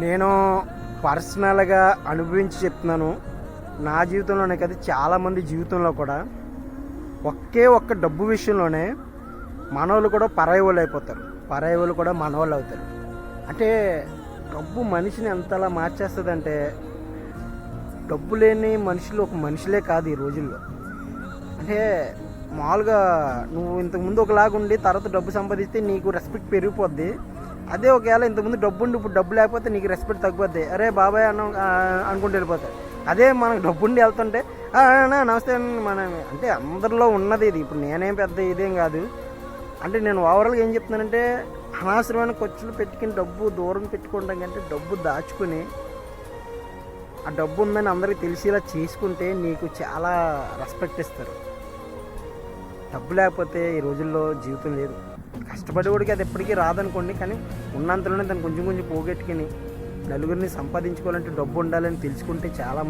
నేను పర్సనల్గా అనుభవించి చెప్తున్నాను. నా జీవితంలోనే కదా, చాలామంది జీవితంలో కూడా ఒక్క డబ్బు విషయంలోనే మనవాళ్ళు కూడా పరాయి వాళ్ళు అయిపోతారు, పరాయి వాళ్ళు కూడా మనవాళ్ళు అవుతారు. అంటే డబ్బు మనిషిని ఎంతలా మార్చేస్తుందంటే, డబ్బు లేని మనుషులు ఒక మనుషులే కాదు ఈ రోజుల్లో. అంటే మామూలుగా నువ్వు ఇంతకుముందు ఒకలాగా ఉండి తర్వాత డబ్బు సంపాదిస్తే నీకు రెస్పెక్ట్ పెరిగిపోద్ది. అదే ఒకవేళ ఇంతకుముందు డబ్బు ఉండి ఇప్పుడు డబ్బు లేకపోతే నీకు రెస్పెక్ట్ తగ్గిపోద్ది. అరే బాబాయ్ అనుకుంటూ వెళ్ళిపోతాయి. అదే మనకు డబ్బు ఉండి వెళ్తుంటే నమస్తే మనం అంటే అందరిలో ఉన్నది ఇది. ఇప్పుడు నేనేం పెద్ద ఇదేం కాదు. అంటే నేను ఓవరాల్గా ఏం చెప్తున్నానంటే, అనవసరమైన ఖర్చులు పెట్టుకుని డబ్బు దూరం పెట్టుకోవడం కంటే డబ్బు దాచుకుని ఆ డబ్బు ఉందని అందరికీ తెలిసేలా చేసుకుంటే నీకు చాలా రెస్పెక్ట్ ఇస్తారు. డబ్బు లేకపోతే ఈ రోజుల్లో జీవితం లేదు. కష్టపడేవాడికి అది ఎప్పటికీ రాదనుకోండి, కానీ ఉన్నంతలోనే దాన్ని కొంచెం కొంచెం పోగొట్టుకుని నలుగురిని సంపాదించుకోవాలంటే డబ్బు ఉండాలని తెలుసుకుంటే చాలా